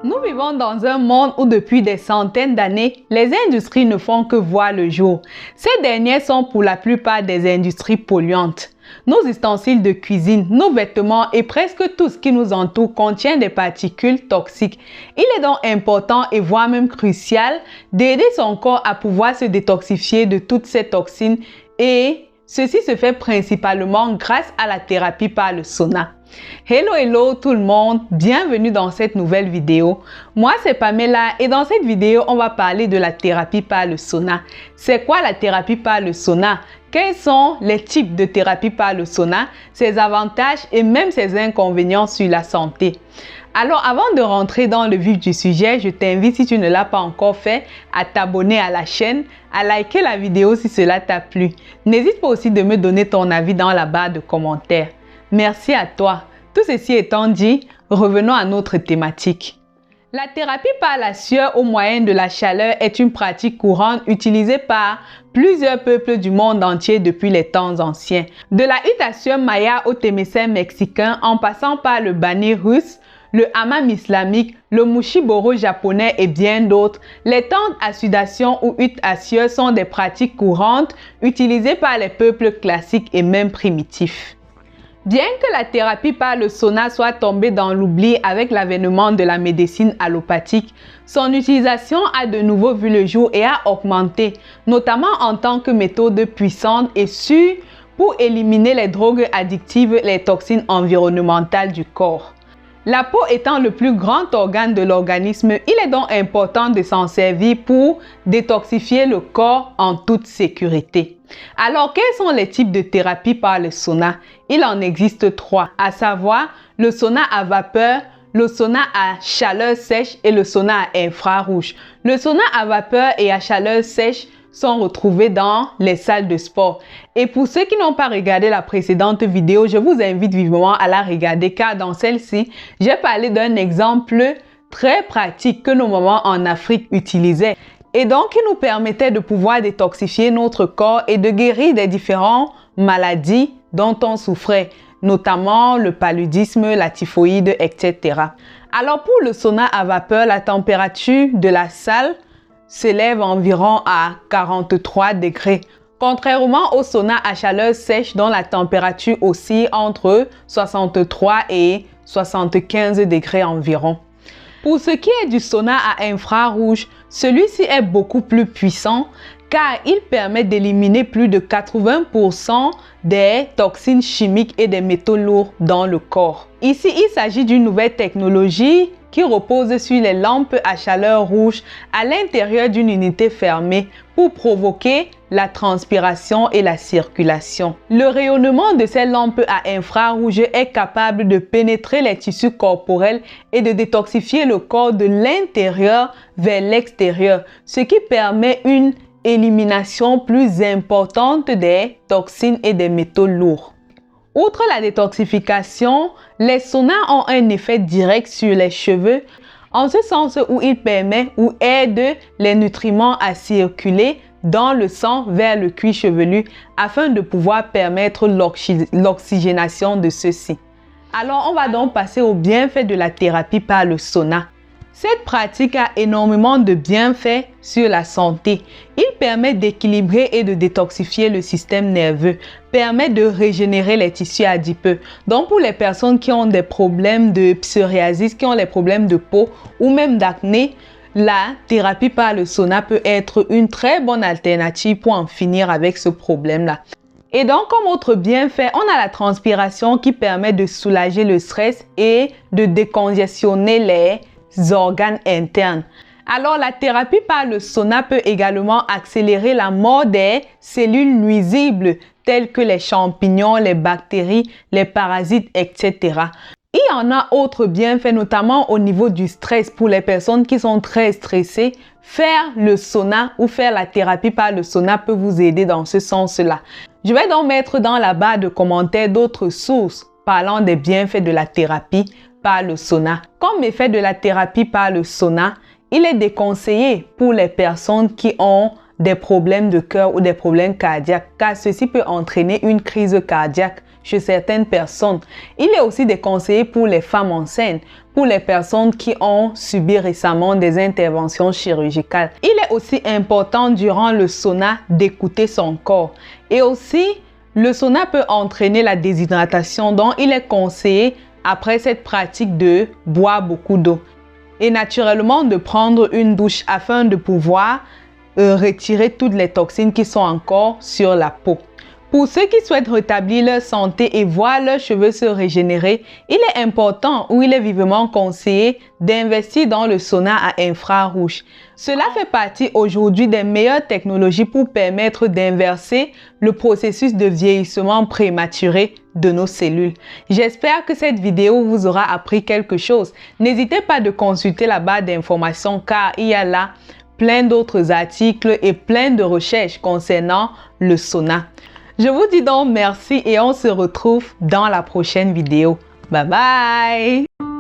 Nous vivons dans un monde où depuis des centaines d'années, les industries ne font que voir le jour. Ces dernières sont pour la plupart des industries polluantes. Nos ustensiles de cuisine, nos vêtements et presque tout ce qui nous entoure contient des particules toxiques. Il est donc important et voire même crucial d'aider son corps à pouvoir se détoxifier de toutes ces toxines et ceci se fait principalement grâce à la thérapie par le sauna. Hello tout le monde, bienvenue dans cette nouvelle vidéo. Moi c'est Pamela et dans cette vidéo on va parler de la thérapie par le sauna. C'est quoi la thérapie par le sauna? Quels sont les types de thérapie par le sauna, ses avantages et même ses inconvénients sur la santé? Alors avant de rentrer dans le vif du sujet, je t'invite si tu ne l'as pas encore fait à t'abonner à la chaîne, à liker la vidéo si cela t'a plu. N'hésite pas aussi de me donner ton avis dans la barre de commentaires. Merci à toi. Tout ceci étant dit, revenons à notre thématique. La thérapie par la sueur au moyen de la chaleur est une pratique courante utilisée par plusieurs peuples du monde entier depuis les temps anciens. De la hutte à sueur maya au témécin mexicain en passant par le bani russe, le hammam islamique, le mushiboro japonais et bien d'autres, les tentes à sudation ou huttes à sueur sont des pratiques courantes utilisées par les peuples classiques et même primitifs. Bien que la thérapie par le sauna soit tombée dans l'oubli avec l'avènement de la médecine allopathique, son utilisation a de nouveau vu le jour et a augmenté, notamment en tant que méthode puissante et sûre pour éliminer les drogues addictives, les toxines environnementales du corps. La peau étant le plus grand organe de l'organisme, il est donc important de s'en servir pour détoxifier le corps en toute sécurité. Alors, quels sont les types de thérapie par le sauna? Il en existe trois, à savoir le sauna à vapeur, le sauna à chaleur sèche et le sauna à infrarouge. Le sauna à vapeur et à chaleur sèche sont retrouvés dans les salles de sport. Et pour ceux qui n'ont pas regardé la précédente vidéo, je vous invite vivement à la regarder car dans celle-ci, j'ai parlé d'un exemple très pratique que nos mamans en Afrique utilisaient et donc qui nous permettait de pouvoir détoxifier notre corps et de guérir des différentes maladies dont on souffrait, notamment le paludisme, la typhoïde, etc. Alors pour le sauna à vapeur, la température de la salle s'élève environ à 43 degrés. Contrairement au sauna à chaleur sèche dont la température oscille entre 63 et 75 degrés environ. Pour ce qui est du sauna à infrarouge, celui-ci est beaucoup plus puissant car il permet d'éliminer plus de 80% des toxines chimiques et des métaux lourds dans le corps. Ici, il s'agit d'une nouvelle technologie qui repose sur les lampes à chaleur rouge à l'intérieur d'une unité fermée pour provoquer la transpiration et la circulation. Le rayonnement de ces lampes à infrarouge est capable de pénétrer les tissus corporels et de détoxifier le corps de l'intérieur vers l'extérieur, ce qui permet une élimination plus importante des toxines et des métaux lourds. Outre la détoxification, les saunas ont un effet direct sur les cheveux, en ce sens où il permet ou aide les nutriments à circuler dans le sang vers le cuir chevelu afin de pouvoir permettre l'oxygénation de ceux-ci. Alors, on va donc passer aux bienfaits de la thérapie par le sauna. Cette pratique a énormément de bienfaits sur la santé. Il permet d'équilibrer et de détoxifier le système nerveux, permet de régénérer les tissus adipeux. Donc pour les personnes qui ont des problèmes de psoriasis, qui ont des problèmes de peau ou même d'acné, la thérapie par le sauna peut être une très bonne alternative pour en finir avec ce problème-là. Et donc, comme autre bienfait, on a la transpiration qui permet de soulager le stress et de décongestionner les organes internes. Alors, la thérapie par le sauna peut également accélérer la mort des cellules nuisibles telles que les champignons, les bactéries, les parasites, etc. Il y en a autres bienfaits, notamment au niveau du stress. Pour les personnes qui sont très stressées, faire le sauna ou faire la thérapie par le sauna peut vous aider dans ce sens-là. Je vais donc mettre dans la barre de commentaires d'autres sources parlant des bienfaits de la thérapie par le sauna. Comme effet de la thérapie par le sauna, il est déconseillé pour les personnes qui ont des problèmes de cœur ou des problèmes cardiaques, car ceci peut entraîner une crise cardiaque chez certaines personnes. Il est aussi déconseillé pour les femmes enceintes. pour les personnes qui ont subi récemment des interventions chirurgicales. Il est aussi important durant le sauna d'écouter son corps. Et aussi, le sauna peut entraîner la déshydratation, donc il est conseillé après cette pratique de boire beaucoup d'eau. Et naturellement de prendre une douche afin de pouvoir retirer toutes les toxines qui sont encore sur la peau. Pour ceux qui souhaitent rétablir leur santé et voir leurs cheveux se régénérer, il est important ou il est vivement conseillé d'investir dans le sauna à infrarouge. Cela fait partie aujourd'hui des meilleures technologies pour permettre d'inverser le processus de vieillissement prématuré de nos cellules. J'espère que cette vidéo vous aura appris quelque chose. N'hésitez pas de consulter la barre d'informations car il y a là plein d'autres articles et plein de recherches concernant le sauna. Je vous dis donc merci et on se retrouve dans la prochaine vidéo. Bye bye!